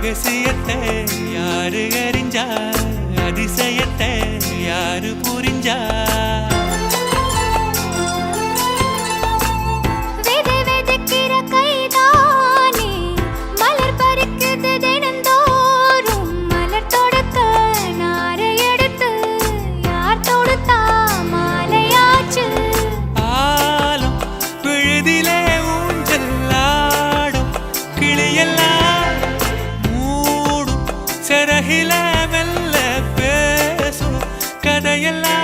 ரகசியத்தை யாரு அறிஞ்சா அதிசயத்தை யாரு புரிஞ்சா செரகில மெல்ல பேசும் கதையெல்லாம்